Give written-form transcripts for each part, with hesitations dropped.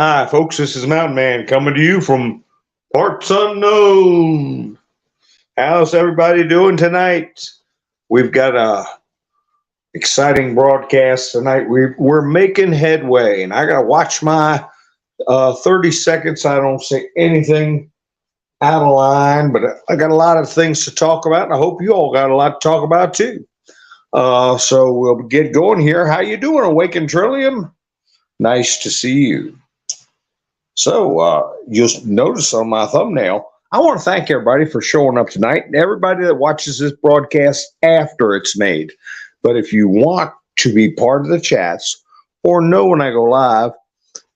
Hi, folks. This is Mountain Man coming to you from parts unknown. How's everybody doing tonight? We've got a exciting broadcast tonight. We're making headway, and I gotta watch my 30 seconds. I don't say anything out of line, but I got a lot of things to talk about, and I hope you all got a lot to talk about too. So we'll get going here. How you doing, Awakened Trillium? Nice to see you. So you'll notice on my thumbnail, I want to thank everybody for showing up tonight and everybody that watches this broadcast after it's made. But if you want to be part of the chats or know when I go live,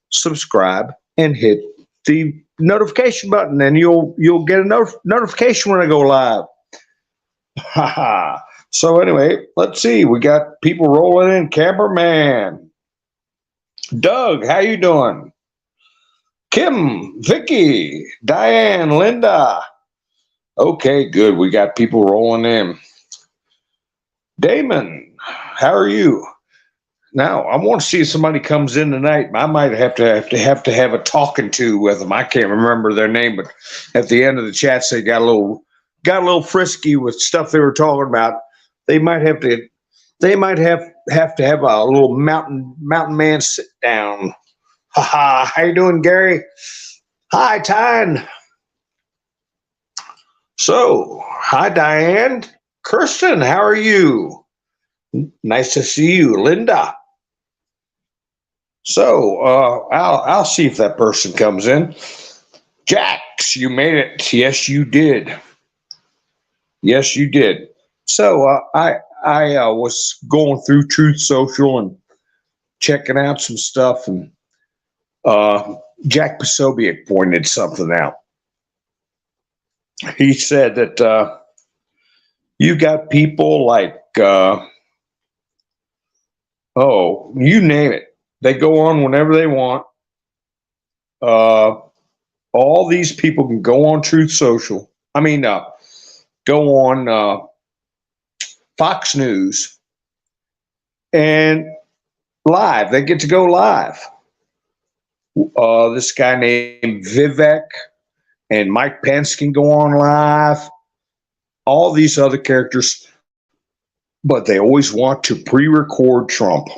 subscribe and hit the notification button, and you'll get a notification when I go live. So anyway, let's see. We got people rolling in. Cameraman Doug, how you doing? Kim, Vicky, Diane, Linda. Okay, good. We got people rolling in. Damon, how are you? Now, I want to see if somebody comes in tonight. I might have to have a talking to with them. I can't remember their name, but at the end of the chats, they got a little frisky with stuff they were talking about. They might have to have a little mountain man sit down. Haha, how you doing, Gary? Hi, Tyne. So, hi, Diane. Kirsten, how are you? Nice to see you, Linda. So, I'll see if that person comes in. Jax, you made it. Yes, you did. Yes, you did. So, I was going through Truth Social and checking out some stuff, and Jack Posobiec pointed something out. He said that you got people like, you name it. They go on whenever they want. All these people can go on Truth Social. Go on Fox News and live. They get to go live. This guy named Vivek and Mike Pence can go on live. All these other characters, but they always want to pre-record Trump.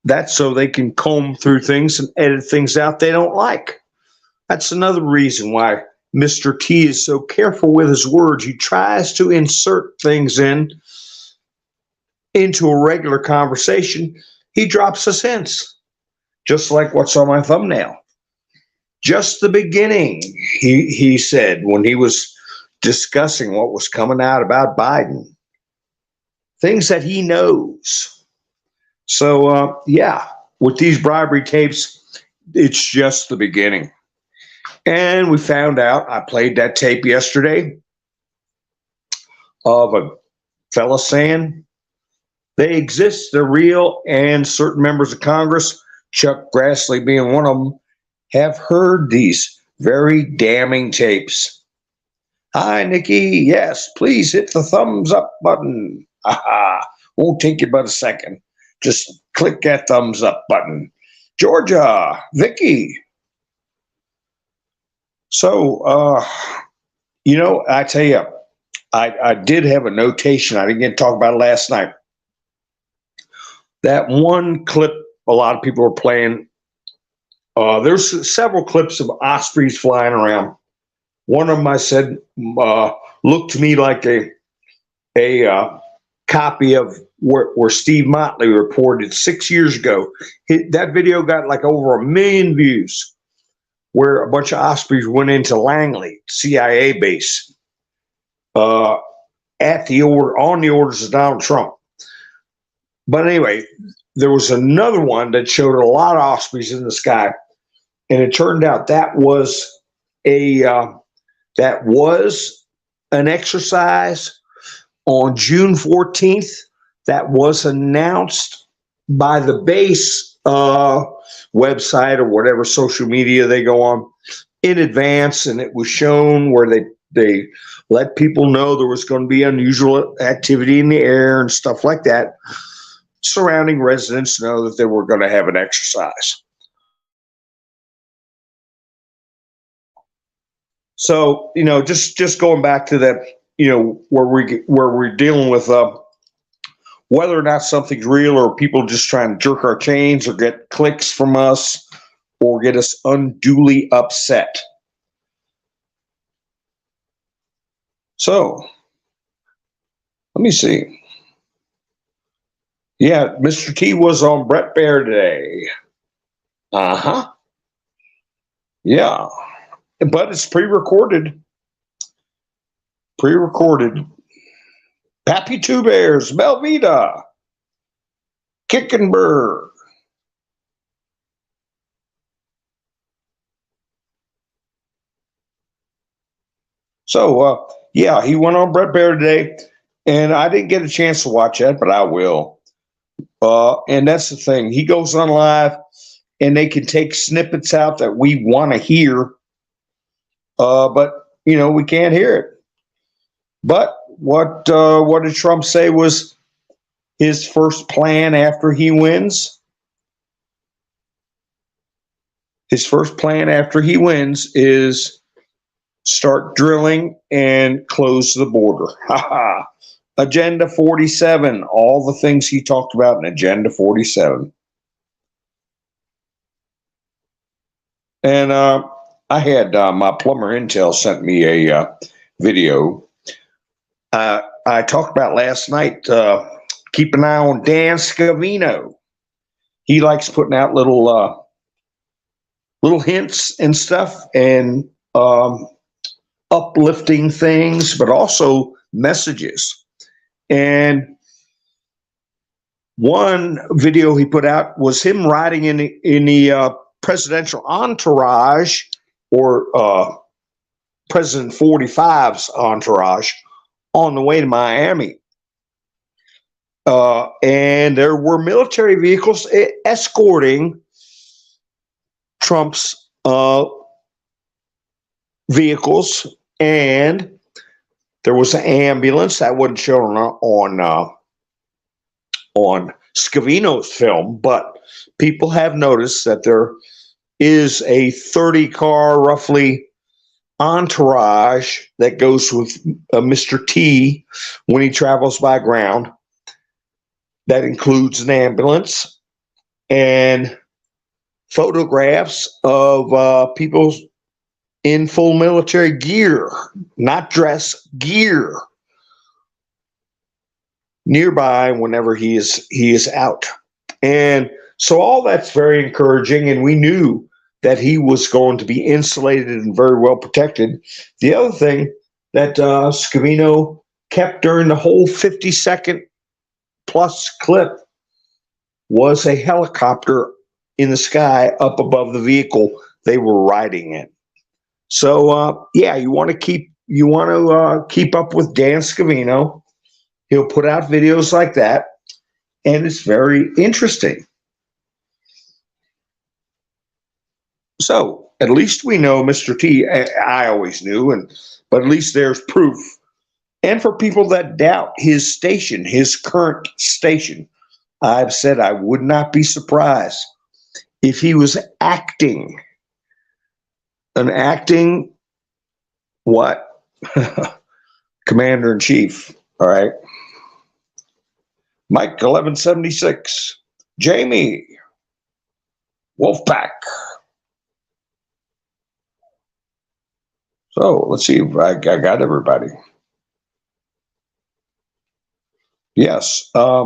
That's so they can comb through things and edit things out they don't like. That's another reason why Mr. T is so careful with his words. He tries to insert things into a regular conversation. He drops us hints, just like what's on my thumbnail. Just the beginning, he said when he was discussing what was coming out about Biden, things that he knows. So, with these bribery tapes, it's just the beginning. And we found out, I played that tape yesterday of a fella saying they exist, they're real, and certain members of Congress, Chuck Grassley being one of them, have heard these very damning tapes. Hi, Nikki. Yes, please hit the thumbs up button. Won't take you but a second. Just click that thumbs up button. Georgia, Vicky. So, I tell you, I did have a notation. I didn't get to talk about it last night. That one clip a lot of people were playing, there's several clips of ospreys flying around. One of them, I said, looked to me like a copy of where Steve Motley reported 6 years ago. That video got like over 1 million views, where a bunch of ospreys went into Langley, CIA base, on the orders of Donald Trump. But anyway, there was another one that showed a lot of ospreys in the sky, and it turned out that was an exercise on June 14th that was announced by the base website or whatever social media they go on in advance, and it was shown where they let people know there was going to be unusual activity in the air and stuff like that. surrounding residents know that they were going to have an exercise. So, just going back to that, where we're dealing with whether or not something's real, or people just trying to jerk our chains or get clicks from us or get us unduly upset. So, let me see. Yeah, Mr. T was on Brett Baer today. Uh-huh. Yeah. But it's pre-recorded. Pappy Two Bears, Melvita, Kickenberg. So, yeah, he went on Brett Baer today, and I didn't get a chance to watch that, but I will. And that's the thing. He goes on live, and they can take snippets out that we want to hear, but, we can't hear it. But what did Trump say was his first plan after he wins? His first plan after he wins is start drilling and close the border. Agenda 47, all the things he talked about in Agenda 47. And I had my plumber Intel sent me a video. I talked about last night, keep an eye on Dan Scavino. He likes putting out little hints and stuff, and uplifting things, but also messages. And one video he put out was him riding in the presidential entourage, or President 45's entourage, on the way to Miami. And there were military vehicles escorting Trump's vehicles, and there was an ambulance that wasn't shown on Scavino's film, but people have noticed that there is a 30-car, roughly, entourage that goes with Mr. T when he travels by ground. That includes an ambulance and photographs of people in full military gear, not dress, gear, nearby whenever he is out. And so all that's very encouraging, and we knew that he was going to be insulated and very well protected. The other thing that Scavino kept during the whole 50-second plus clip was a helicopter in the sky up above the vehicle they were riding in. So yeah, you want to keep up with Dan Scavino. He'll put out videos like that, and it's very interesting. So at least we know Mr. T. I always knew, but at least there's proof. And for people that doubt his station, his current station, I've said I would not be surprised if he was acting what? Commander-in-Chief. All right. Mike 1176. Jamie. Wolfpack. So let's see if I got everybody. Yes. I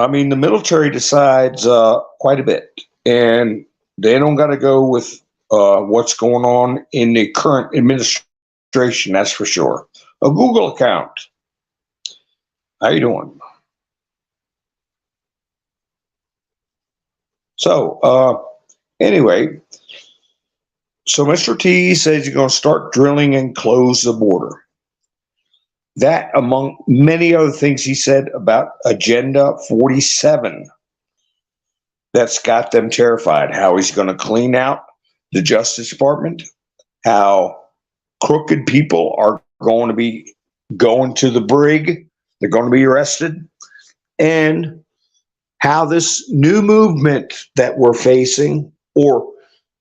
mean, the military decides quite a bit, and they don't got to go with what's going on in the current administration, that's for sure. A Google account. How you doing? So, anyway, so Mr. T says you're going to start drilling and close the border. That, among many other things he said about Agenda 47, that's got them terrified. How he's going to clean out the Justice Department, how crooked people are going to be going to the brig They're going to be arrested. And how this new movement that we're facing, or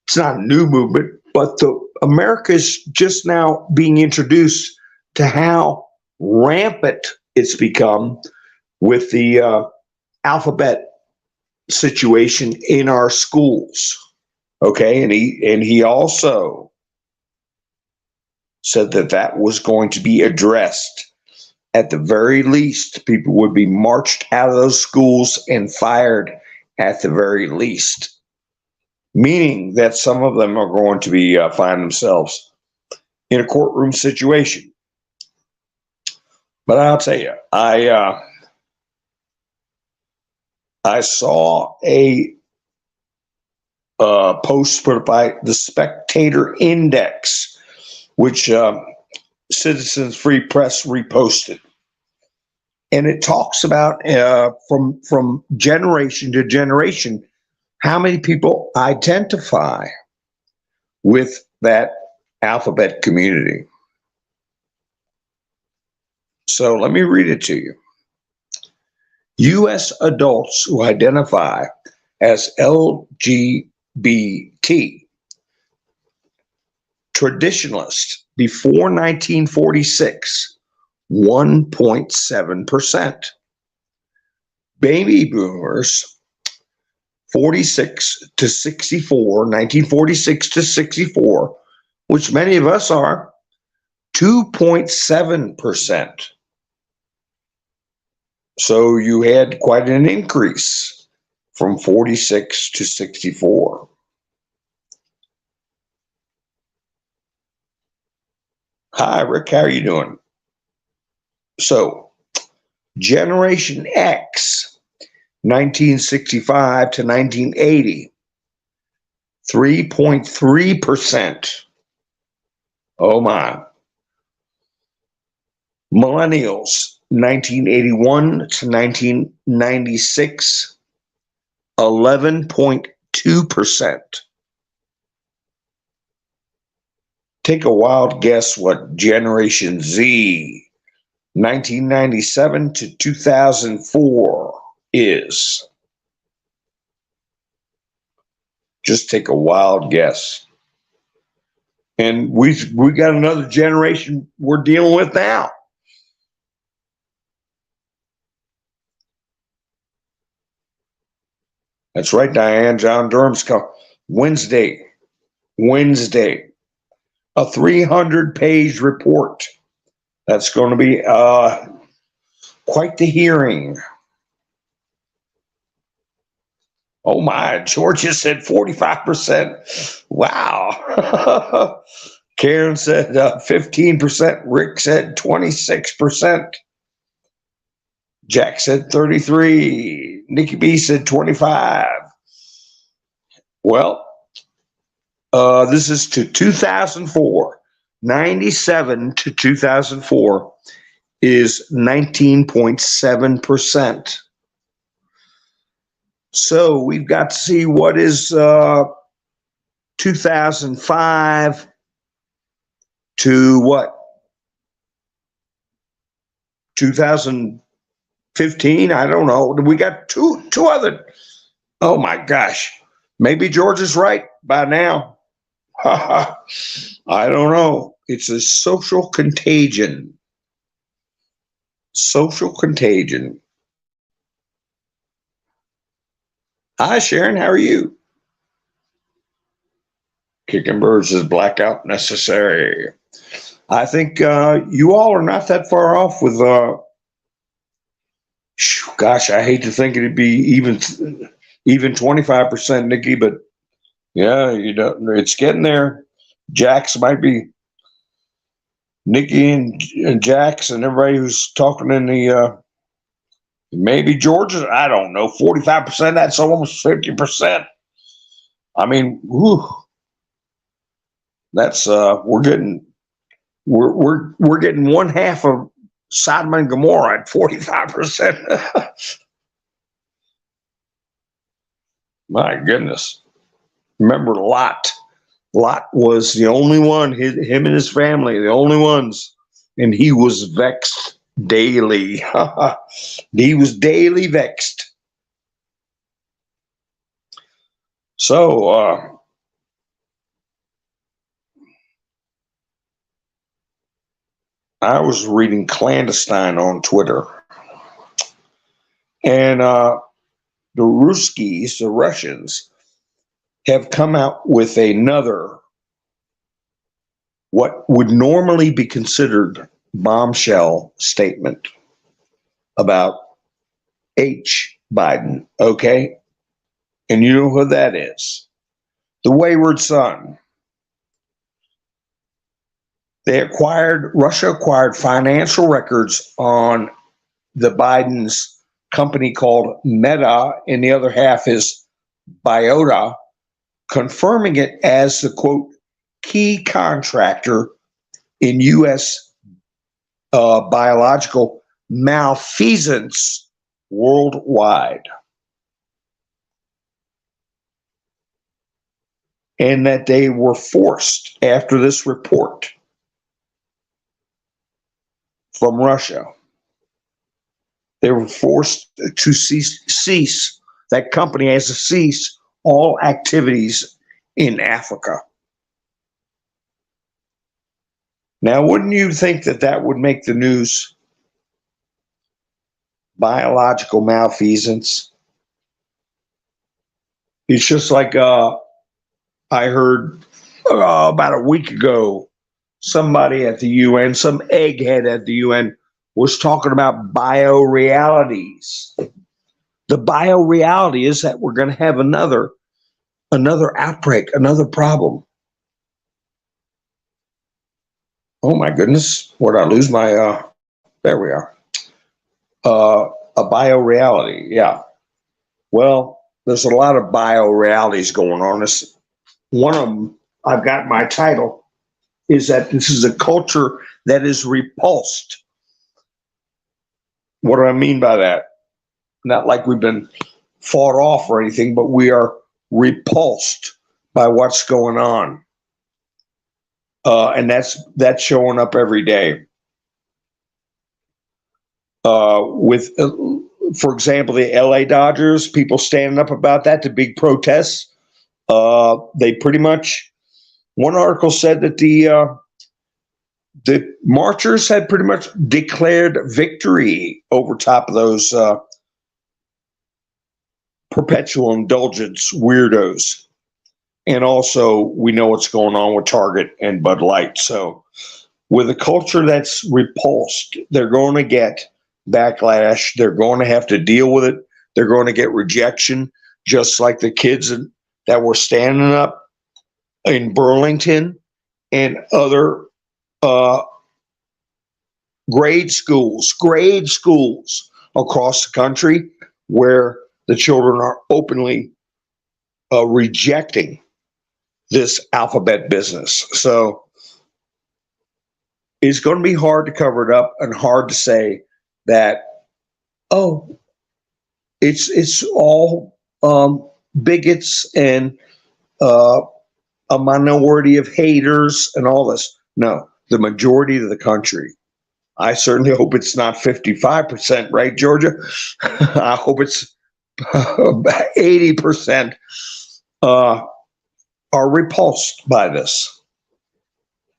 it's not a new movement, but America's just now being introduced to how rampant it's become with the alphabet situation in our schools. Okay, and he also said that was going to be addressed. At the very least, people would be marched out of those schools and fired at the very least, meaning that some of them are going to be find themselves in a courtroom situation. But I'll tell you, I saw a post put by the Spectator Index, which Citizens Free Press reposted, and it talks about from generation to generation how many people identify with that alphabet community. So let me read it to you. U.S. adults who identify as LGBT traditionalists before 1946, 1.7%. Baby boomers, 46 to 64, 1946 to 64, which many of us are, 2.7%. So you had quite an increase from 46 to 64. Hi, Rick, how are you doing? So, Generation X, 1965 to 1980, 3.3%. Oh my. Millennials, 1981 to 1996, 11.2%. Take a wild guess what Generation Z, 1997 to 2004, is. Just take a wild guess. And we got another generation we're dealing with now. That's right, Diane. John Durham's come Wednesday. A 300-page report. That's going to be quite the hearing. Oh my, Georgia said 45%. Wow. Karen said 15%. Rick said 26%. Jack said 33. Nikki B said 25. Well, this is to 2004. 97 to 2004 is 19.7%. So we've got to see what is 2005 to what? 2015? I don't know. We got two other. Oh my gosh. Maybe George is right by now. I don't know. It's a social contagion. Social contagion. Hi, Sharon. How are you? Kicking Birds is blackout necessary. I think you all are not that far off with, gosh, I hate to think it'd be even 25%, Nikki, but yeah, you know, it's getting there. Jax might be, Nikki and Jax and everybody who's talking in the, maybe Georgia, I don't know, 45%, that's almost 50%. I mean, whew, that's, we're getting one half of Sodom and Gomorrah at 45%. My goodness. Remember Lot. Lot was the only one, him and his family, the only ones, and he was vexed daily. He was daily vexed. So, I was reading Clandestine on Twitter, and the Ruskies, the Russians, have come out with another, what would normally be considered bombshell statement about H. Biden, okay? And you know who that is? The wayward son. Russia acquired financial records on the Biden's company called Meta, and the other half is Biota, confirming it as the, quote, key contractor in U.S. Biological malfeasance worldwide. And that they were forced, after this report from Russia, they were forced to cease, that company has to cease all activities in Africa. Now, wouldn't you think that that would make the news? Biological malfeasance. It's just like I heard about a week ago, somebody at the UN, some egghead at the UN, was talking about biorealities. The bioreality is that we're going to have another outbreak, another problem. Oh my goodness, where did I lose my, there we are. A bioreality, yeah. Well, there's a lot of biorealities going on. This, one of them, I've got my title, is that this is a culture that is repulsed. What do I mean by that? Not like we've been fought off or anything, but we are repulsed by what's going on. And that's showing up every day. For example, the LA Dodgers, people standing up about that, the big protests. They pretty much, one article said that the marchers had pretty much declared victory over top of those perpetual indulgence weirdos. And also, we know what's going on with Target and Bud Light. So with a culture that's repulsed, they're going to get backlash. They're going to have to deal with it. They're going to get rejection, just like the kids that were standing up in Burlington and other grade schools across the country, where the children are openly rejecting this alphabet business. So it's going to be hard to cover it up and hard to say that, oh, it's all bigots and a minority of haters and all this. No, the majority of the country. I certainly hope it's not 55%, right, Georgia? I hope it's 80% are repulsed by this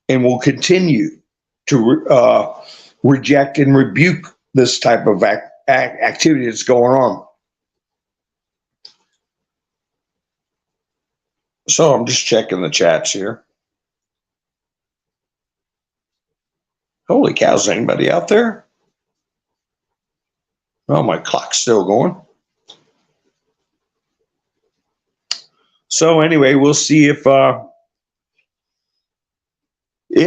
and will continue to reject and rebuke this type of activity that's going on. So I'm just checking the chats here. Holy cow, is anybody out there? Oh, my clock's still going. So anyway, we'll see if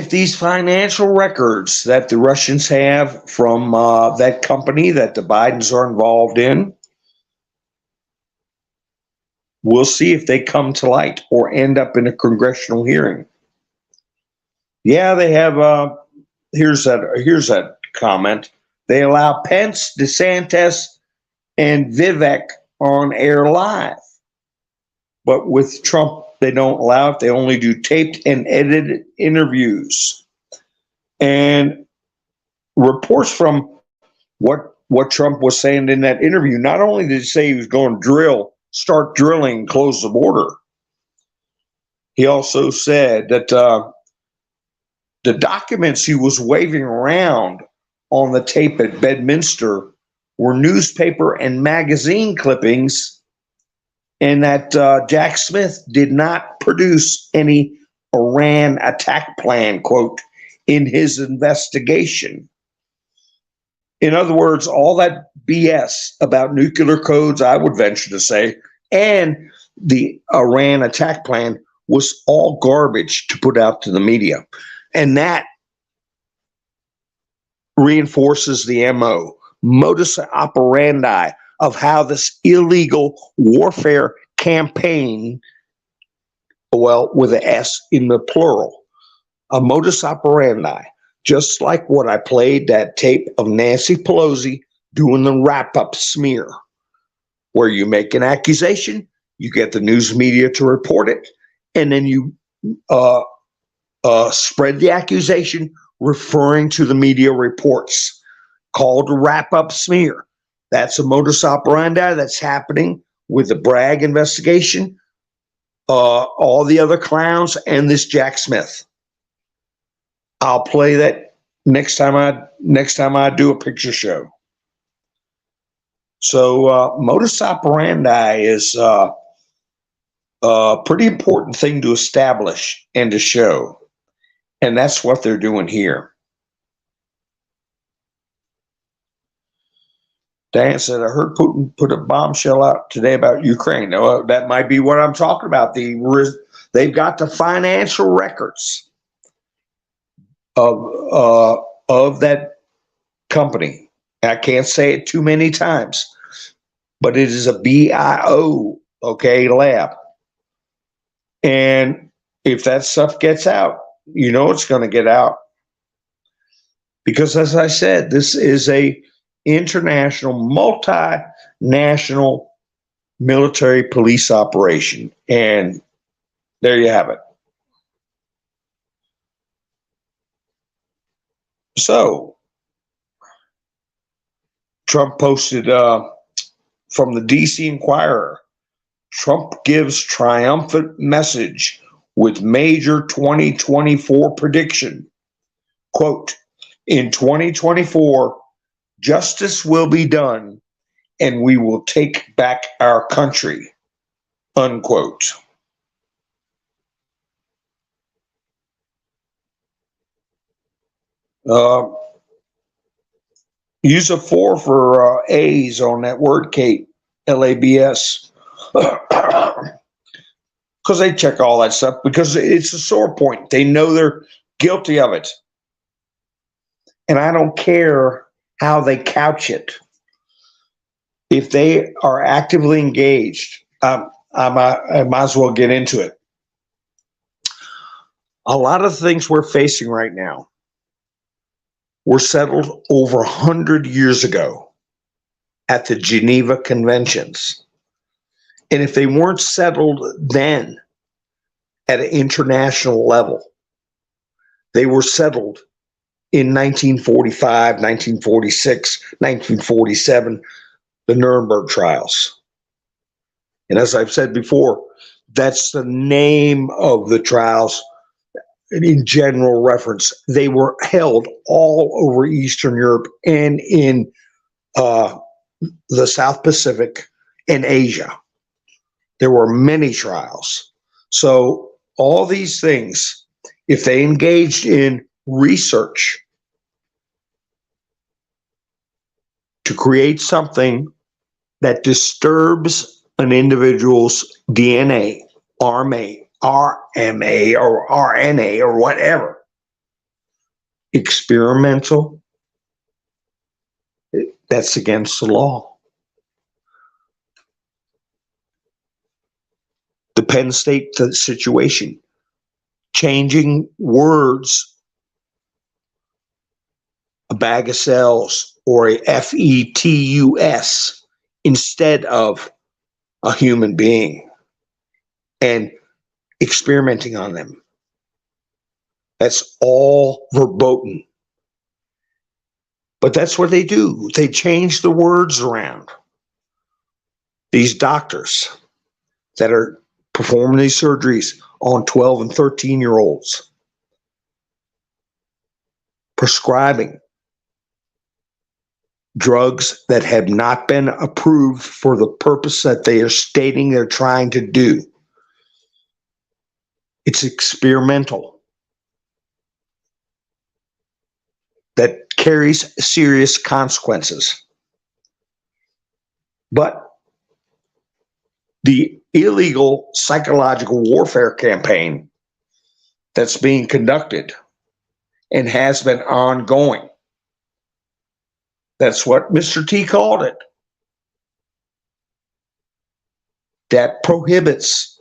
these financial records that the Russians have from that company that the Bidens are involved in, we'll see if they come to light or end up in a congressional hearing. Yeah, they have. Here's that comment. They allow Pence, DeSantis, and Vivek on air live. But with Trump, they don't allow it. They only do taped and edited interviews. And reports from what Trump was saying in that interview. Not only did he say he was going to start drilling, close the border, he also said that the documents he was waving around on the tape at Bedminster were newspaper and magazine clippings, and that Jack Smith did not produce any Iran attack plan, quote, in his investigation. In other words, all that BS about nuclear codes, I would venture to say, and the Iran attack plan was all garbage to put out to the media. And that reinforces the modus operandi of how this illegal warfare campaign, well, with an S in the plural, a modus operandi, just like what I played that tape of Nancy Pelosi doing the wrap-up smear, where you make an accusation, you get the news media to report it, and then you spread the accusation referring to the media reports, called wrap-up smear. That's a modus operandi that's happening with the Bragg investigation, all the other clowns, and this Jack Smith. I'll play that next time I do a picture show. So modus operandi is a pretty important thing to establish and to show, and that's what they're doing here. Dan said, I heard Putin put a bombshell out today about Ukraine. No, that might be what I'm talking about. They've got the financial records of that company. I can't say it too many times, but it is a BIO, okay, lab. And if that stuff gets out, you know it's going to get out. Because as I said, this is a international, multinational military police operation. And there you have it. So, Trump posted from the DC Inquirer, Trump gives triumphant message with major 2024 prediction. Quote, in 2024, justice will be done and we will take back our country, unquote. Use a 4 for A's on that word, Kate, LABS. Because they check all that stuff, because it's a sore point. They know they're guilty of it. And I don't care how they couch it. If they are actively engaged, I might as well get into it. A lot of things we're facing right now were settled over 100 years ago at the Geneva Conventions. And if they weren't settled then at an international level, they were settled in 1945, 1946, 1947, the Nuremberg trials. And as I've said before, that's the name of the trials. In general reference, they were held all over Eastern Europe and in the South Pacific and Asia. There were many trials. So all these things, if they engaged in research to create something that disturbs an individual's DNA, RMA, or RNA, or whatever, experimental, that's against the law. The Penn State situation, changing words, a bag of cells, or a fetus instead of a human being, and experimenting on them. That's all verboten. But that's what they do. They change the words around. These doctors that are performing these surgeries on 12 and 13-year-olds, prescribing drugs that have not been approved for the purpose that they are stating they're trying to do. It's experimental. That carries serious consequences. But the illegal psychological warfare campaign that's being conducted and has been ongoing, that's what Mr. T called it, that prohibits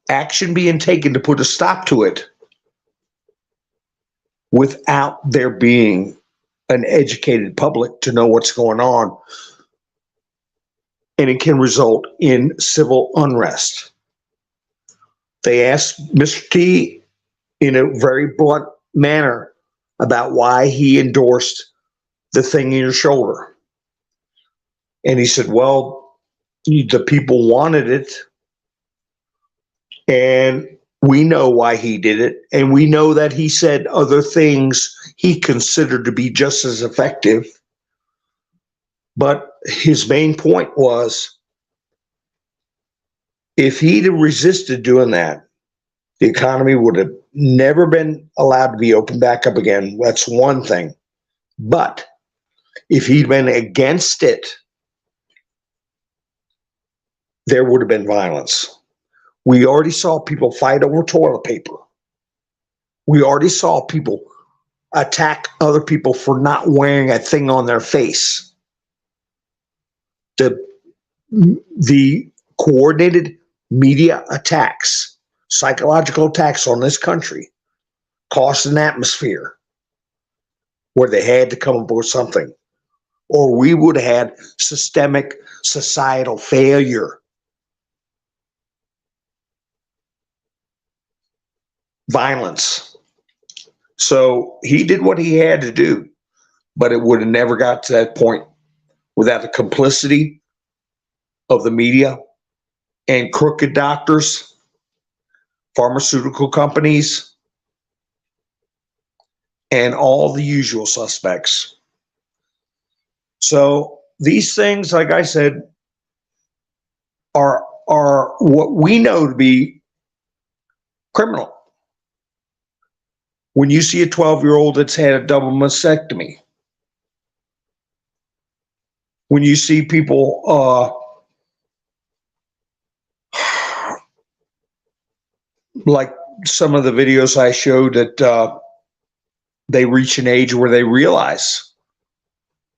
action being taken to put a stop to it without there being an educated public to know what's going on. And it can result in civil unrest. They asked Mr. T in a very blunt manner about why he endorsed the thing in your shoulder. And he said, well, the people wanted it, and we know why he did it, and we know that he said other things he considered to be just as effective. But his main point was, if he'd have resisted doing that, the economy would have never been allowed to be opened back up again. That's one thing. But if he'd been against it, there would have been violence. We already saw people fight over toilet paper. We already saw people attack other people for not wearing a thing on their face. The coordinated media attacks, psychological attacks on this country, caused an atmosphere where they had to come up with something, or we would have had systemic societal failure. Violence. So he did what he had to do, but it would have never got to that point without the complicity of the media and crooked doctors, pharmaceutical companies, and all the usual suspects. So these things, like I said, are what we know to be criminal. When you see a 12-year-old that's had a double mastectomy, when you see people like some of the videos I showed that they reach an age where they realize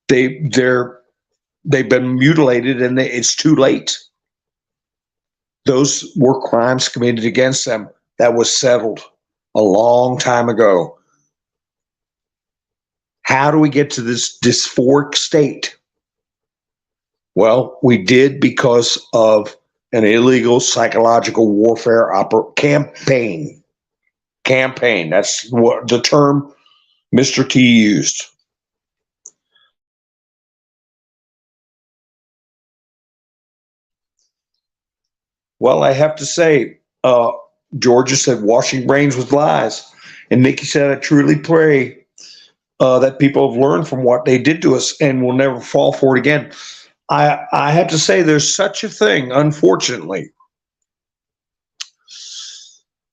they've been mutilated and it's too late. Those were crimes committed against them that was settled a long time ago. How do we get to this dysphoric state? Well, we did because of an illegal psychological warfare campaign. Campaign. That's what the term Mr. T used. Well, I have to say, Georgia said, washing brains with lies. And Nikki said, I truly pray that people have learned from what they did to us and will never fall for it again. I have to say, there's such a thing, unfortunately.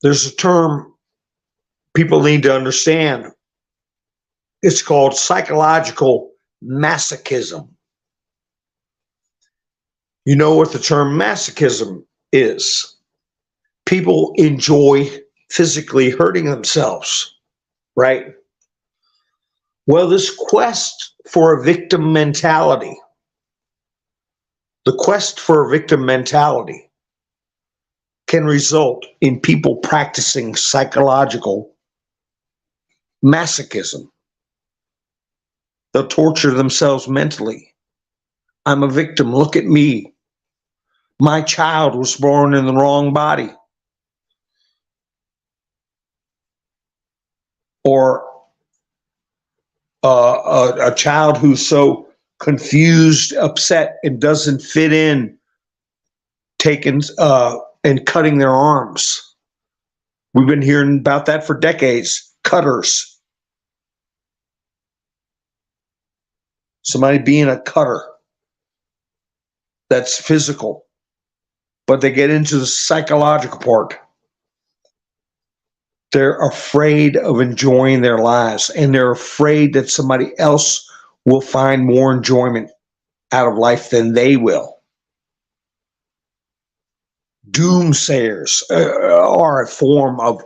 There's a term people need to understand. It's called psychological masochism. You know what the term masochism is? People enjoy physically hurting themselves, right? Well, this quest for a victim mentality, the quest for a victim mentality can result in people practicing psychological masochism. They'll torture themselves mentally. I'm a victim. Look at me. My child was born in the wrong body. Or a child who's so confused, upset, and doesn't fit in, taking and cutting their arms. We've been hearing about that for decades. Cutters. Somebody being a cutter. That's physical. But they get into the psychological part. They're afraid of enjoying their lives, and they're afraid that somebody else will find more enjoyment out of life than they will. Doomsayers are a form of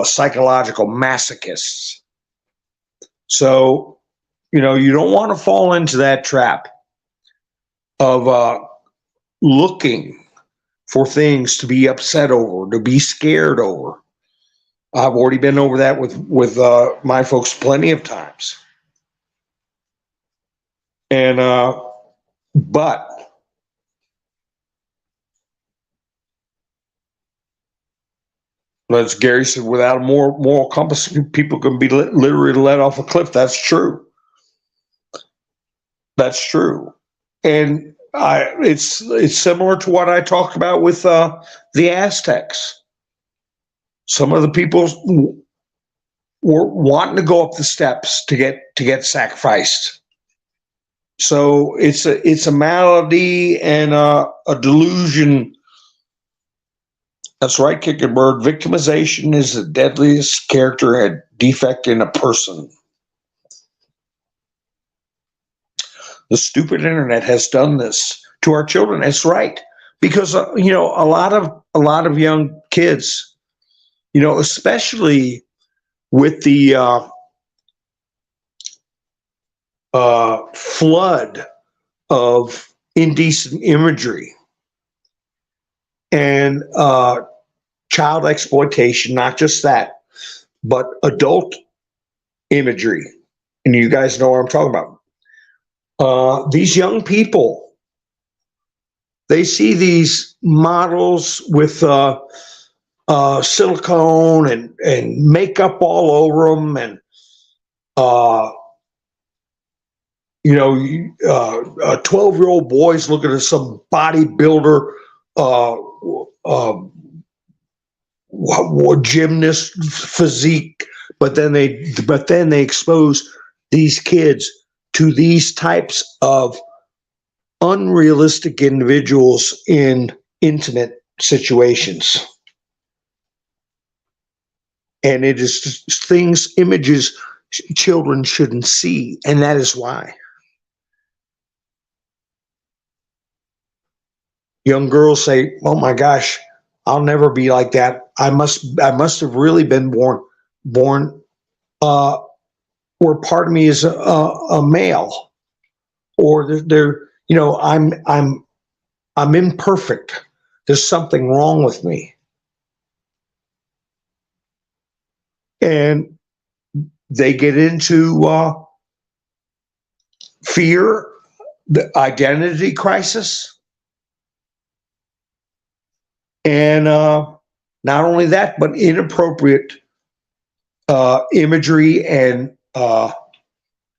psychological masochists. So, you don't want to fall into that trap of looking for things to be upset over, to be scared over. I've already been over that with my folks plenty of times. And but as Gary said, without a moral compass, people can be literally let off a cliff. That's true. That's true. And it's similar to what I talked about with the Aztecs. Some of the people were wanting to go up the steps to get sacrificed. So it's a malady and a delusion. That's right, Kicking Bird. Victimization is the deadliest character and defect in a person. The stupid internet has done this to our children. That's right, because a lot of young kids, especially with the flood of indecent imagery and child exploitation, not just that, but adult imagery. And you guys know what I'm talking about. These young people, they see these models with silicone and makeup all over them, and 12-year-old boys looking at some bodybuilder, gymnast physique, but then they expose these kids to these types of unrealistic individuals in intimate situations. And it is images children shouldn't see, and that is why. Young girls say, "Oh my gosh, I'll never be like that. I must have really been born where part of me is a male, or I'm imperfect. There's something wrong with me." And they get into fear, the identity crisis. And not only that, but inappropriate imagery and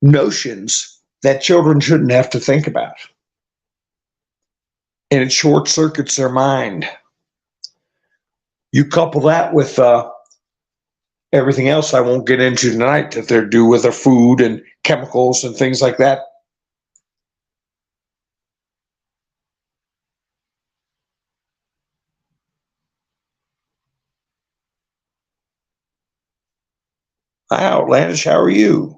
notions that children shouldn't have to think about. And it short circuits their mind. You couple that with everything else I won't get into tonight that they're doing with their food and chemicals and things like that. Hi, Outlandish, how are you?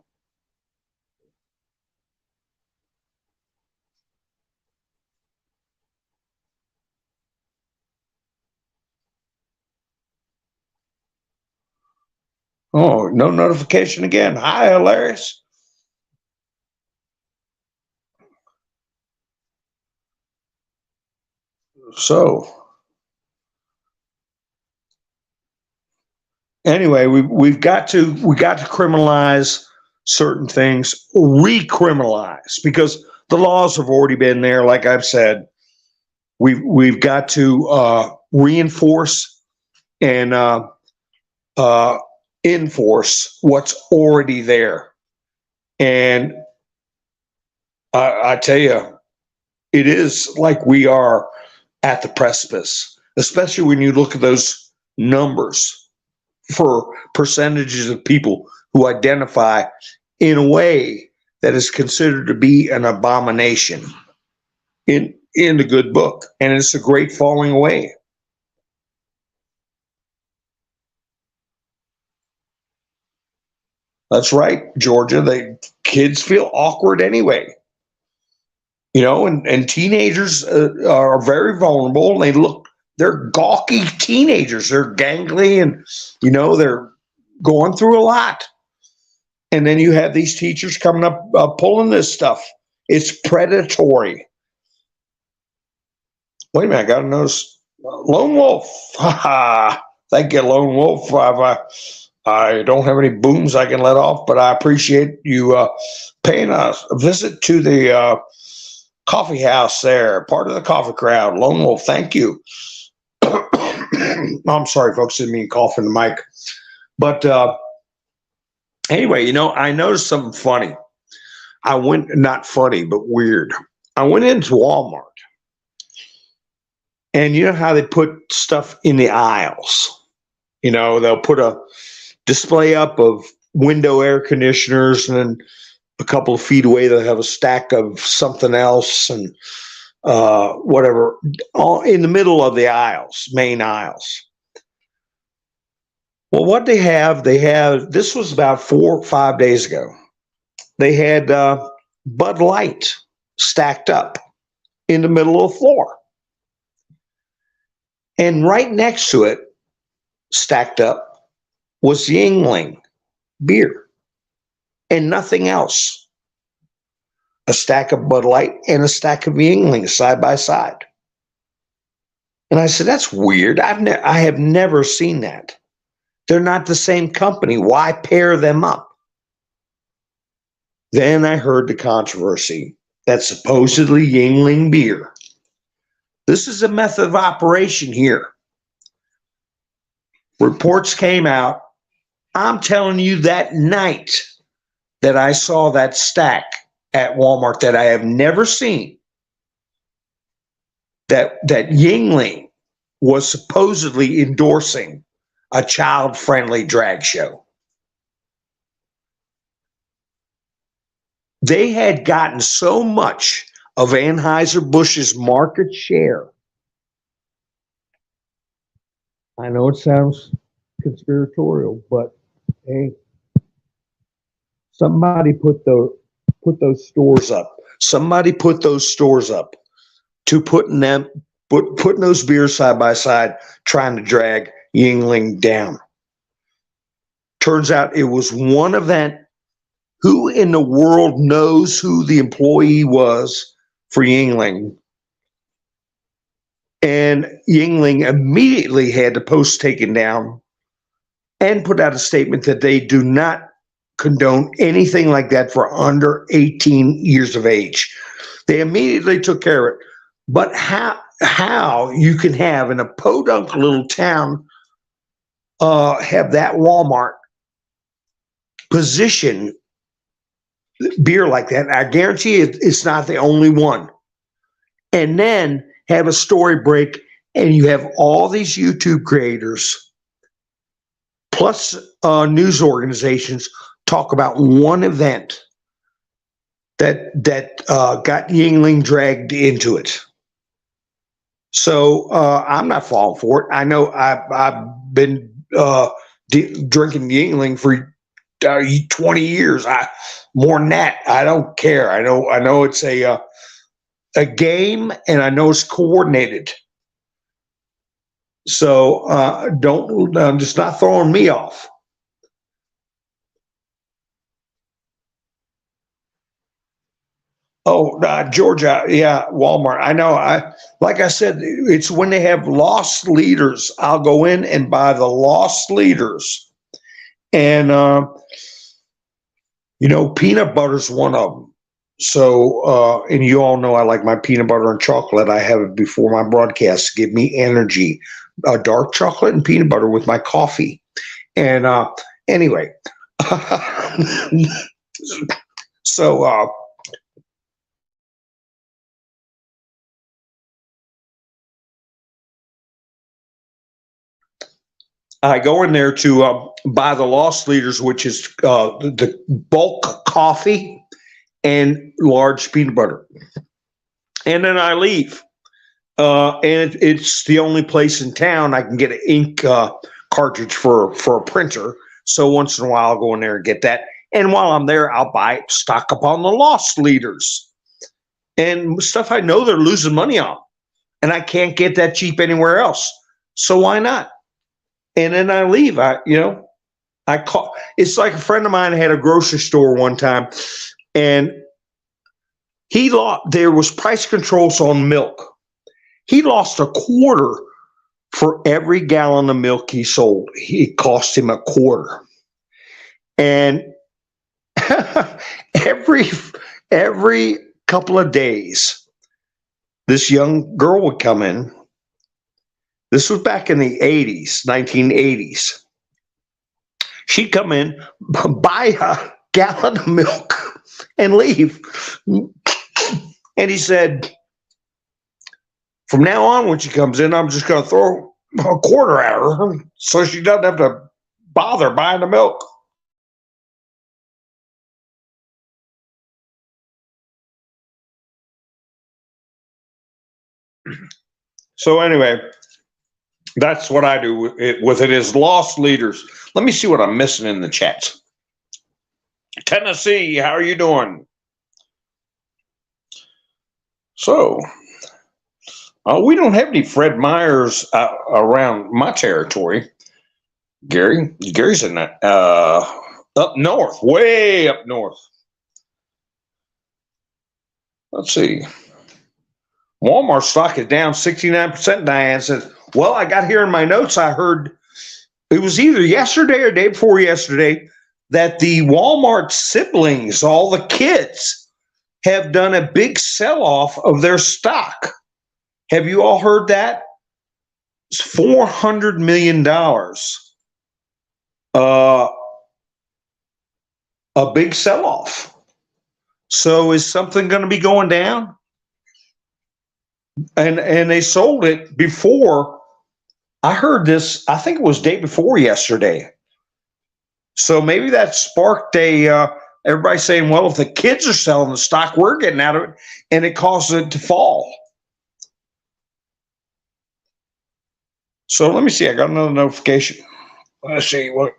Oh, no notification again. Hi, Hilarious. So, anyway, we got to criminalize certain things, recriminalize, because the laws have already been there. Like I've said, we've got to reinforce and enforce what's already there. And I tell you, it is like we are at the precipice, especially when you look at those numbers for percentages of people who identify in a way that is considered to be an abomination in the good book. And it's a great falling away. That's right, Georgia. The kids feel awkward anyway. You know, and teenagers are very vulnerable. They're gawky teenagers. They're gangly and, you know, they're going through a lot. And then you have these teachers coming up, pulling this stuff. It's predatory. Wait a minute, I got to notice. Lone Wolf. Thank you, Lone Wolf. I don't have any booms I can let off, but I appreciate you paying a visit to the coffee house there, part of the coffee crowd. Lone Wolf, thank you. I'm sorry, folks, didn't mean to cough in the mic. But anyway, you know, I noticed something funny. Not funny, but weird. I went into Walmart, and you know how they put stuff in the aisles? You know, they'll put a display up of window air conditioners, and then a couple of feet away, they'll have a stack of something else and whatever, all in the middle of the aisles, main aisles. Well, what they have, this was about 4 or 5 days ago. They had Bud Light stacked up in the middle of the floor. And right next to it, stacked up, was Yingling beer and nothing else. A stack of Bud Light and a stack of Yingling side by side. And I said, that's weird. I have never seen that. They're not the same company. Why pair them up? Then I heard the controversy that supposedly Yingling beer. This is a method of operation here. Reports came out. I'm telling you, that night that I saw that stack at Walmart that I have never seen, that Yingling was supposedly endorsing a child-friendly drag show. They had gotten so much of Anheuser-Busch's market share. I know it sounds conspiratorial, but hey, somebody put those stores up. Somebody put those stores up to putting those beers side by side, trying to drag Yingling down. Turns out it was one event. Who in the world knows who the employee was for Yingling? And Yingling immediately had the post taken down and put out a statement that they do not condone anything like that for under 18 years of age. They immediately took care of it. But how you can have in a podunk little town have that Walmart position beer like that, I guarantee it's not the only one. And then have a story break, and you have all these YouTube creators plus news organizations talk about one event that got Yingling dragged into it. So I'm not falling for it. I know I've been drinking Yingling for 20 years. More than that, I don't care. I know it's a game, and I know it's coordinated. So I'm just not throwing me off. Oh, Georgia, yeah, Walmart. I know. Like I said, it's when they have lost leaders. I'll go in and buy the lost leaders, and peanut butter's one of them. So, and you all know I like my peanut butter and chocolate. I have it before my broadcast to give me energy. Dark chocolate and peanut butter with my coffee, and Anyway, so I go in there to buy the loss leaders, which is the bulk coffee and large peanut butter. And then I leave. And it's the only place in town I can get an ink cartridge for a printer. So once in a while, I'll go in there and get that. And while I'm there, I'll buy stock up on the loss leaders and stuff I know they're losing money on. And I can't get that cheap anywhere else. So why not? And then I leave. I call. It's like a friend of mine had a grocery store one time, and there was price controls on milk. He lost a quarter for every gallon of milk he sold. It cost him a quarter. And every couple of days, this young girl would come in. This was back in the 80s, 1980s. She'd come in, buy a gallon of milk, and leave. And he said, from now on, when she comes in, I'm just going to throw a quarter at her so she doesn't have to bother buying the milk. So anyway, that's what I do with it is lost leaders. Let me see what I'm missing in the chats. Tennessee, how are you doing? So, we don't have any Fred Meyers around my territory. Gary's in that up north, way up north. Let's see. Walmart stock is down 69%. Diane says, well, I got here in my notes, I heard it was either yesterday or day before yesterday that the Walmart siblings, all the kids, have done a big sell-off of their stock. Have you all heard that? It's $400 million. A big sell-off. So is something going to be going down? And they sold it before. I heard this, I think it was day before yesterday. So maybe that sparked everybody saying, well, if the kids are selling the stock, we're getting out of it, and it causes it to fall. So let me see, I got another notification. Let's see what.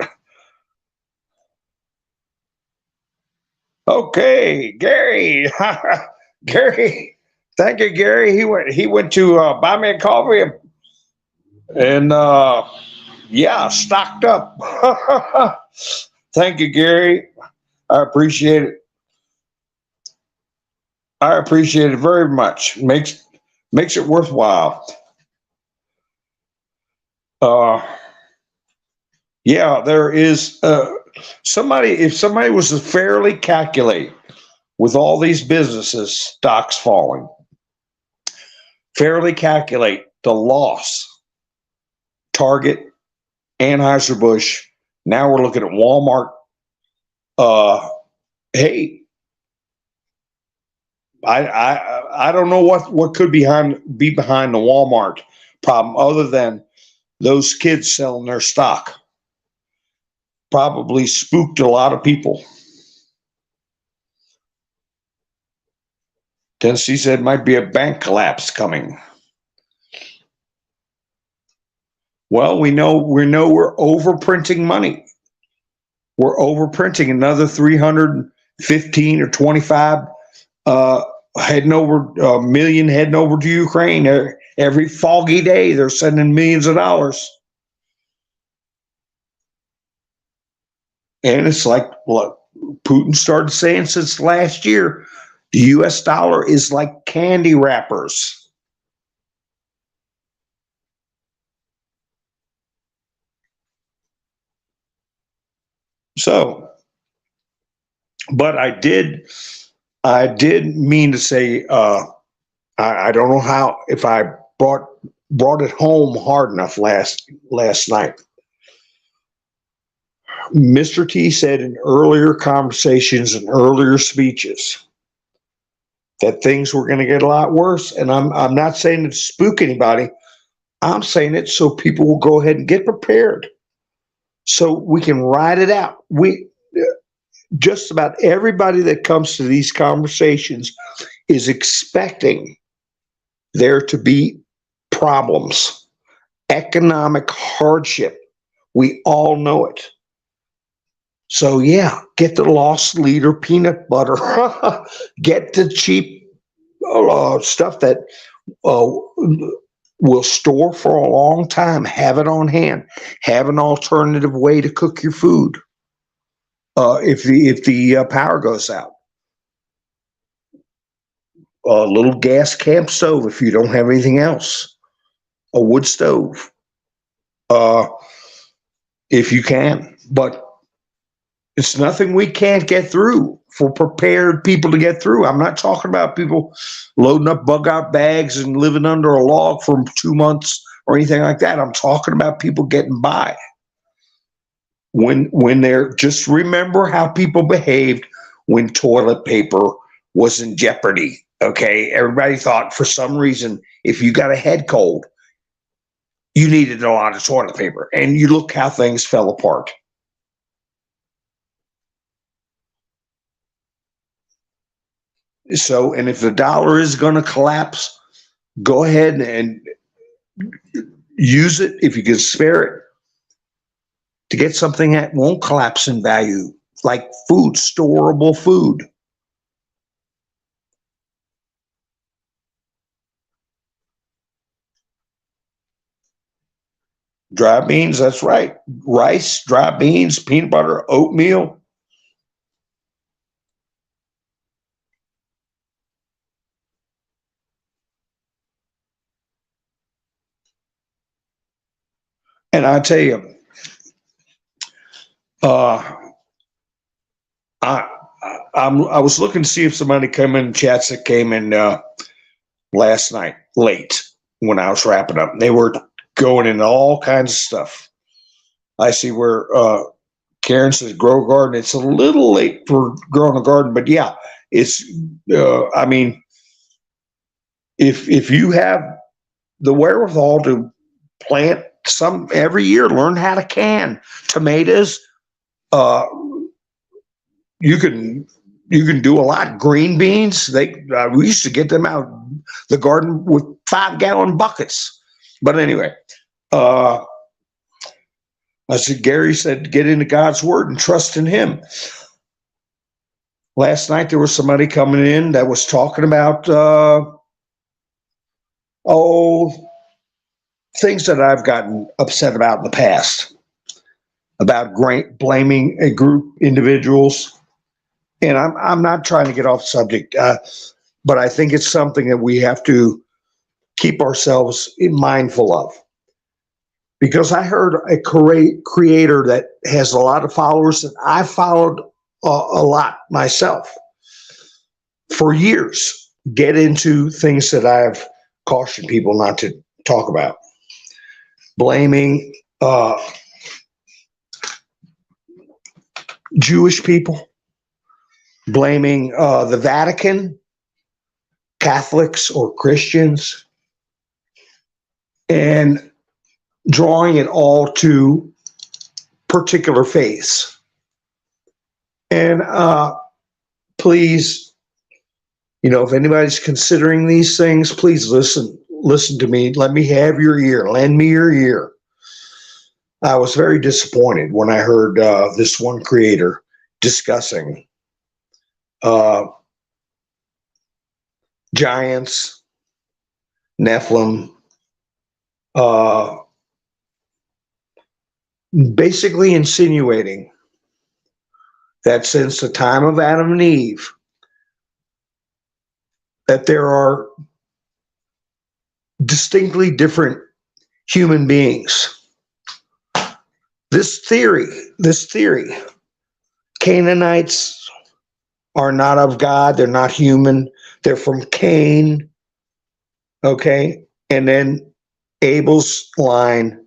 Okay, Gary. Gary, thank you, Gary. He went to buy me a coffee and yeah, stocked up. Thank you, Gary. I appreciate it. I appreciate it very much. Makes it worthwhile. Yeah, there is if somebody was to fairly calculate with all these businesses, stocks falling, fairly calculate the loss, Target, Anheuser-Busch, now we're looking at Walmart. Hey, I don't know what could be behind the Walmart problem other than those kids selling their stock. Probably spooked a lot of people. Tennessee said might be a bank collapse coming. Well, we know we're overprinting money. We're overprinting another 315 or 25 heading over million heading over to Ukraine. Every foggy day they're sending millions of dollars. And it's like what Putin started saying since last year, the US dollar is like candy wrappers. So, but I did mean to say, I don't know how, if I brought it home hard enough last night. Mr. T said in earlier conversations and earlier speeches that things were going to get a lot worse. And I'm not saying it to spook anybody. I'm saying it so people will go ahead and get prepared so we can ride it out. Just about everybody that comes to these conversations is expecting there to be problems, economic hardship. We all know it. So yeah, get the lost leader peanut butter. Get the cheap stuff that will store for a long time. Have it on hand. Have an alternative way to cook your food if the power goes out. A little gas camp stove if you don't have anything else. A wood stove, if you can. But it's nothing we can't get through for prepared people to get through. I'm not talking about people loading up bug out bags and living under a log for 2 months or anything like that. I'm talking about people getting by. When they're, just remember how people behaved when toilet paper was in jeopardy. Okay, everybody thought for some reason if you got a head cold, you needed a lot of toilet paper, and you look how things fell apart. So, and if the dollar is going to collapse, go ahead and use it if you can spare it to get something that won't collapse in value, like food, storable food. Dry beans, that's right. Rice, dry beans, peanut butter, oatmeal. And I tell you, I was looking to see if somebody come in chats that came in last night late when I was wrapping up. They were going into all kinds of stuff. I see where Karen says grow a garden. It's a little late for growing a garden, but yeah, it's. I mean, if you have the wherewithal to plant some every year, learn how to can tomatoes. You can do a lot. Green beans. We used to get them out the garden with 5-gallon buckets. But anyway, I said, Gary said, get into God's word and trust in him. Last night, there was somebody coming in that was talking about, things that I've gotten upset about in the past, about blaming a group, individuals. And I'm not trying to get off subject, but I think it's something that we have to keep ourselves mindful of. Because I heard a creator that has a lot of followers that I followed a lot myself for years get into things that I've cautioned people not to talk about. Blaming Jewish people, blaming the Vatican, Catholics or Christians, and drawing it all to particular faiths. And please, if anybody's considering these things, please listen to me. Let me have your ear. Lend me your ear. I was very disappointed when I heard this one creator discussing giants, Nephilim, basically insinuating that since the time of Adam and Eve, that there are distinctly different human beings. This theory, Canaanites are not of God, they're not human, they're from Cain, okay? And then Abel's line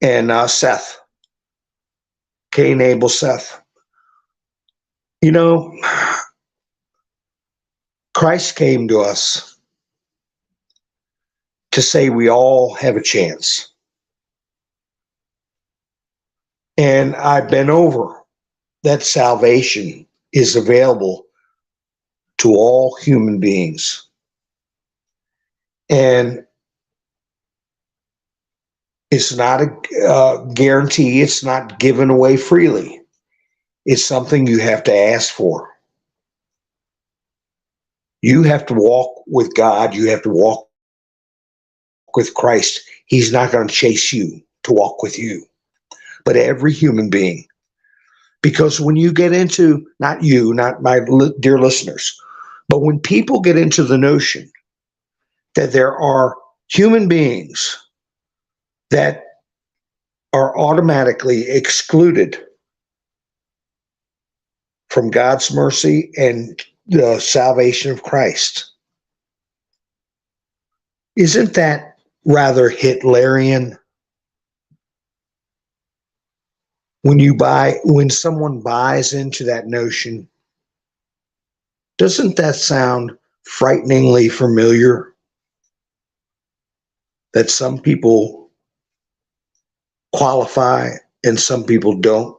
and Seth. Cain, Abel, Seth. You know, Christ came to us to say we all have a chance. And I've been over that salvation is available to all human beings. And it's not a guarantee. It's not given away freely. It's something you have to ask for. You have to walk with God. You have to walk with Christ. He's not going to chase you to walk with you, but every human being. Because when you get into, not you, not my dear listeners, but when people get into the notion that there are human beings that are automatically excluded from God's mercy and the salvation of Christ, isn't that rather Hitlerian? When someone buys into that notion, doesn't that sound frighteningly familiar? That some people qualify and some people don't,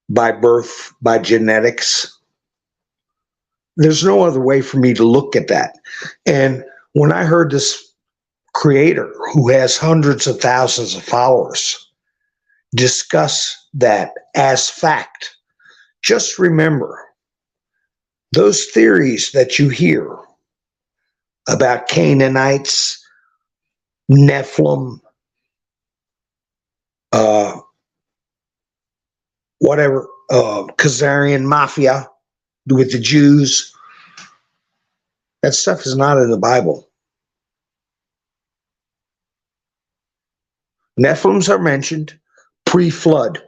by birth, by genetics. There's no other way for me to look at that. And when I heard this creator who has hundreds of thousands of followers discuss that as fact, just remember those theories that you hear about Canaanites, Nephilim, Khazarian mafia with the Jews. That stuff is not in the Bible. Nephilims are mentioned pre-flood.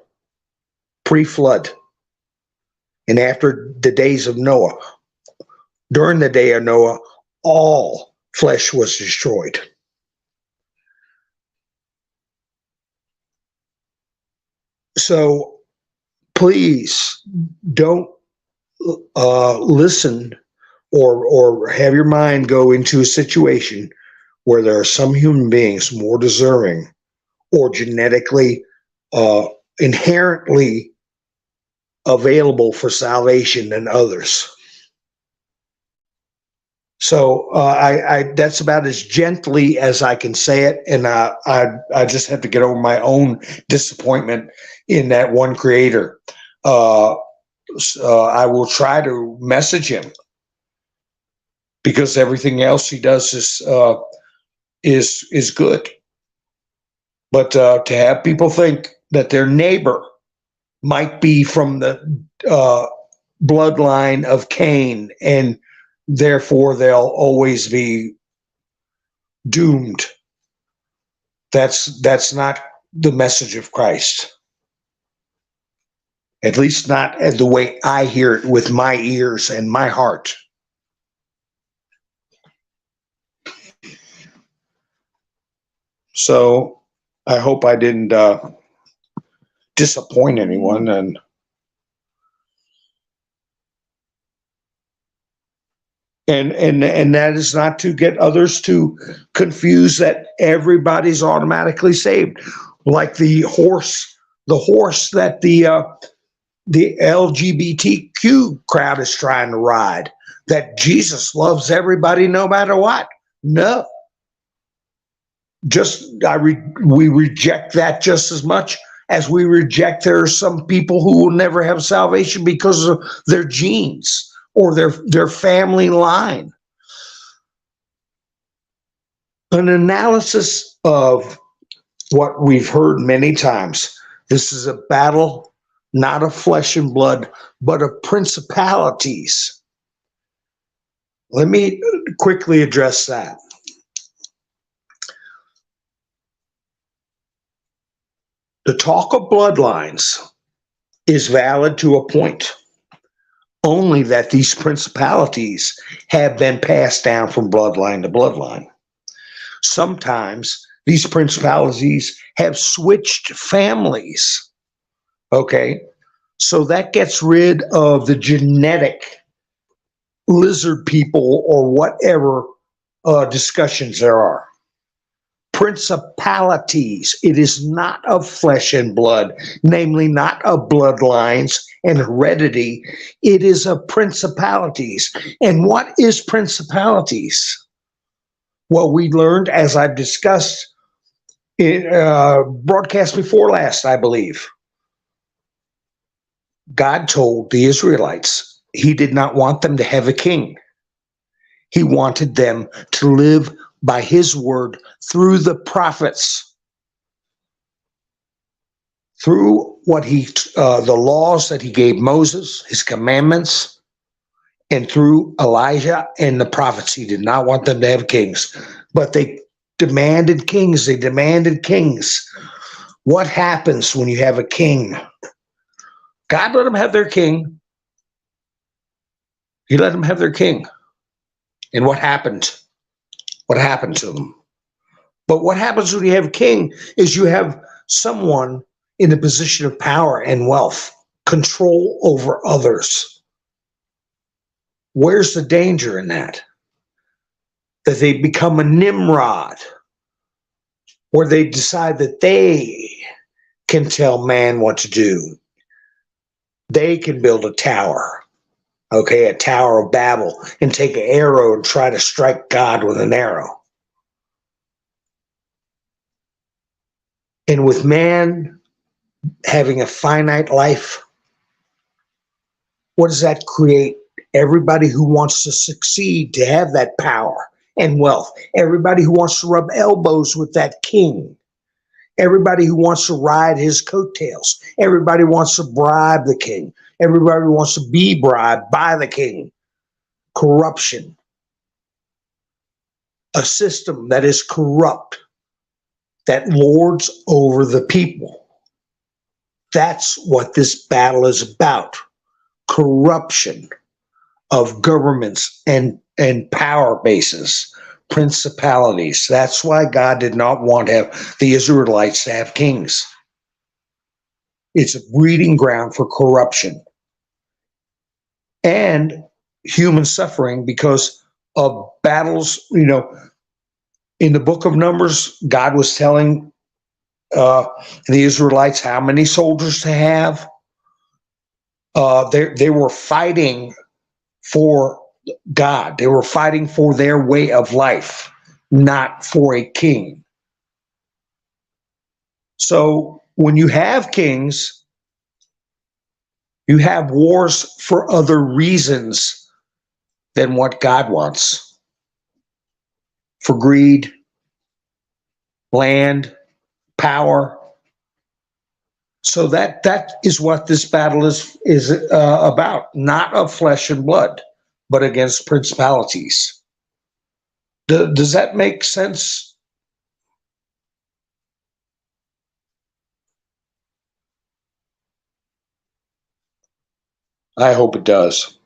And after the days of Noah. During the day of Noah, all flesh was destroyed. So please don't listen or have your mind go into a situation where there are some human beings more deserving or genetically inherently available for salvation than others. So I that's about as gently as I can say it, and I just have to get over my own disappointment in that one creator. I will try to message him because everything else he does is good. But to have people think that their neighbor might be from the bloodline of Cain and therefore they'll always be doomed. That's not the message of Christ. At least not the way I hear it with my ears and my heart. So I hope I didn't disappoint anyone, and that is not to get others to confuse that everybody's automatically saved, like the horse that the LGBTQ crowd is trying to ride, that Jesus loves everybody no matter what. No. We reject that just as much as we reject there are some people who will never have salvation because of their genes or their family line. An analysis of what we've heard many times. This is a battle not of flesh and blood, but of principalities. Let me quickly address that. The talk of bloodlines is valid to a point, only that these principalities have been passed down from bloodline to bloodline. Sometimes these principalities have switched families Okay. So that gets rid of the genetic lizard people or whatever discussions there are. Principalities, it is not of flesh and blood, namely not of bloodlines and heredity. It is of principalities. And what is principalities? Well, we learned, as I've discussed in broadcast before last, I believe, God told the Israelites he did not want them to have a king. He wanted them to live by his word through the prophets, through what the laws that he gave Moses, his commandments, and through Elijah and the prophets. He did not want them to have kings, but they demanded kings. They demanded kings. What happens when you have a king? God let them have their king. He let them have their king. And what happened? What happened to them? But what happens when you have a king is you have someone in a position of power and wealth, control over others. Where's the danger in that? That they become a Nimrod, where they decide that they can tell man what to do. They can build a tower, okay, a Tower of Babel, and take an arrow and try to strike God with an arrow. And with man having a finite life, what does that create? Everybody who wants to succeed, to have that power and wealth. Everybody who wants to rub elbows with that king. Everybody who wants to ride his coattails. Everybody wants to bribe the king. Everybody wants to be bribed by the king. Corruption. A system that is corrupt, that lords over the people. That's what this battle is about. Corruption of governments and power bases, principalities. That's why God did not want to have the Israelites to have kings. It's a breeding ground for corruption and human suffering because of battles. You know, in the book of Numbers, God was telling the Israelites how many soldiers to have. They were fighting for God. They were fighting for their way of life, not for a king. So when you have kings, you have wars for other reasons than what God wants. For greed, land, power. So that is what this battle is about, not of flesh and blood, but against principalities. Does that make sense? I hope it does.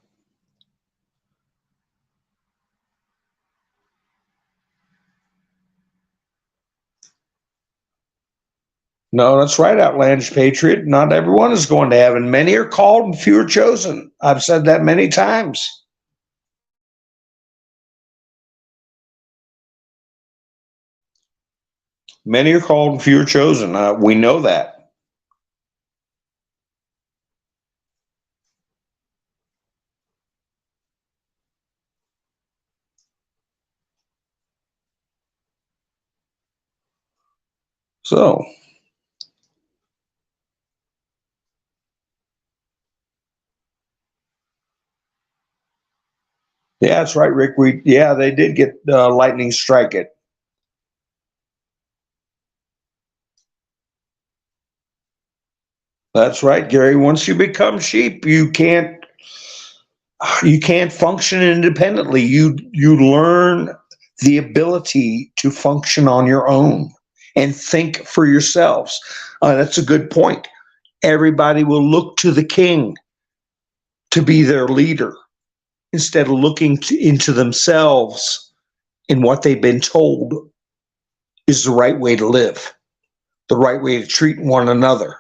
No, that's right, outlandish patriot. Not everyone is going to heaven. Many are called and few are chosen. I've said that many times. Many are called and few are chosen. We know that. So, yeah, that's right, Rick. They did get lightning strike it. That's right, Gary. Once you become sheep, you can't function independently. You learn the ability to function on your own and think for yourselves. That's a good point. Everybody will look to the king to be their leader instead of looking into themselves and what they've been told is the right way to live, the right way to treat one another.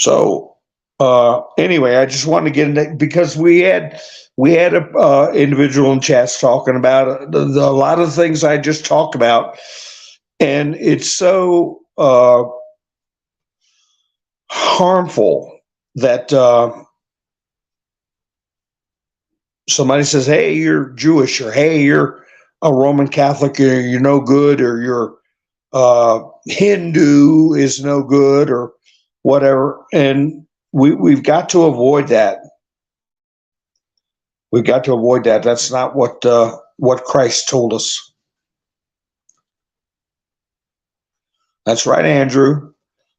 So anyway, I just wanted to get into, because we had a individual in chats talking about a lot of the things I just talked about, and it's so harmful that somebody says, "Hey, you're Jewish," or "Hey, you're a Roman Catholic, you're no good," or "You're Hindu is no good," or whatever. And we've got to avoid that. We've got to avoid that. That's not what Christ told us. That's right, Andrew.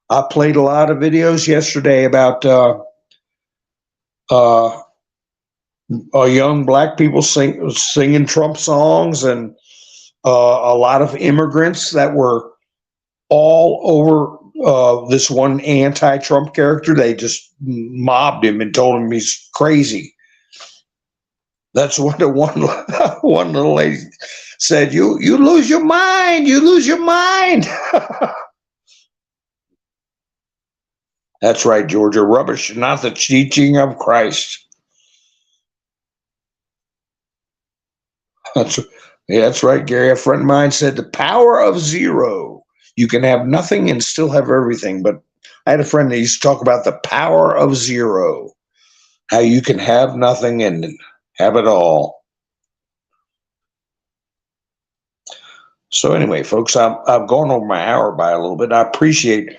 I played a lot of videos yesterday about young black people singing Trump songs, and a lot of immigrants that were all over this one anti-Trump character. They just mobbed him and told him he's crazy. That's what the one little lady said. You lose your mind. You lose your mind. That's right, Georgia. Rubbish, not the teaching of Christ. That's right, Gary. A friend of mine said the power of zero. You can have nothing and still have everything. But I had a friend that used to talk about the power of zero, how you can have nothing and have it all. So anyway, folks, I've gone over my hour by a little bit. I appreciate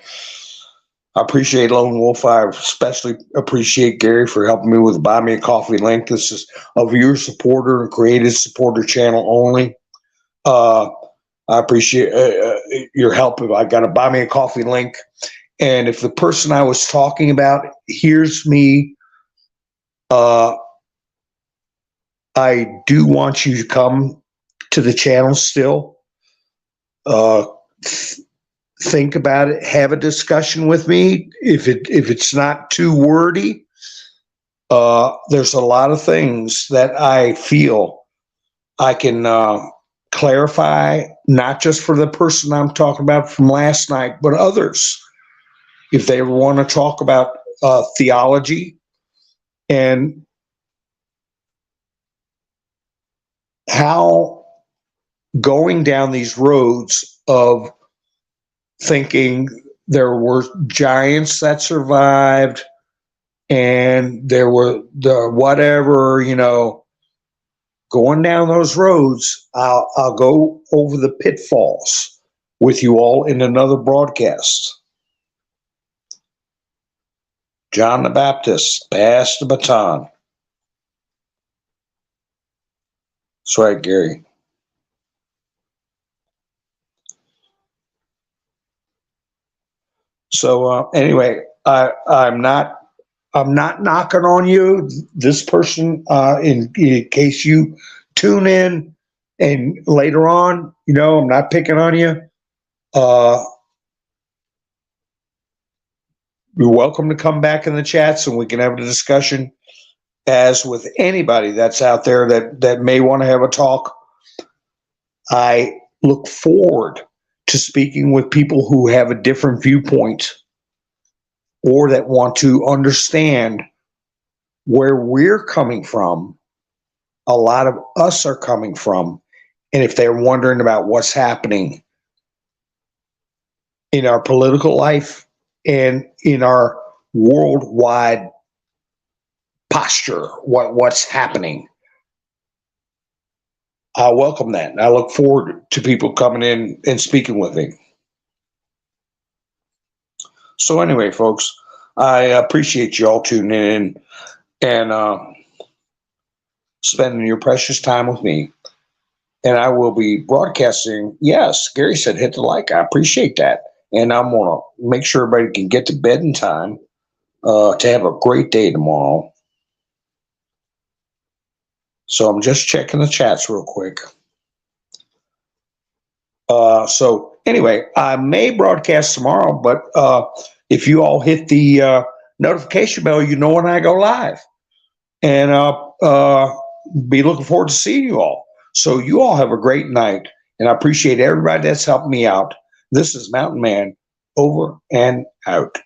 Lone Wolf. I especially appreciate Gary for helping me with the Buy Me a Coffee link. This is a viewer supporter and created supporter channel only. I appreciate your help. I got a Buy Me a Coffee link. And if the person I was talking about hears me, I do want you to come to the channel still. Think about it. Have a discussion with me. If it's not too wordy, there's a lot of things that I feel I can clarify, not just for the person I'm talking about from last night, but others. If they want to talk about theology and how going down these roads of thinking there were giants that survived and there were the whatever, going down those roads, I'll go over the pitfalls with you all in another broadcast. John the Baptist passed the baton. That's right, Gary. So anyway, I'm not knocking on you. This person, in case you tune in and later on, I'm not picking on you. You're welcome to come back in the chats and we can have a discussion. As with anybody that's out there that may want to have a talk, I look forward to speaking with people who have a different viewpoint or that want to understand where we're coming from. A lot of us are coming from. And if they're wondering about what's happening in our political life and in our worldwide posture, what's happening, I welcome that. And I look forward to people coming in and speaking with me. So anyway, folks, I appreciate you all tuning in and spending your precious time with me. And I will be broadcasting. Yes, Gary said hit the like. I appreciate that. And I'm going to make sure everybody can get to bed in time to have a great day tomorrow. So I'm just checking the chats real quick. So anyway, I may broadcast tomorrow, but if you all hit the notification bell, you know when I go live. And I'll be looking forward to seeing you all. So you all have a great night. And I appreciate everybody that's helped me out. This is Mountain Man, over and out.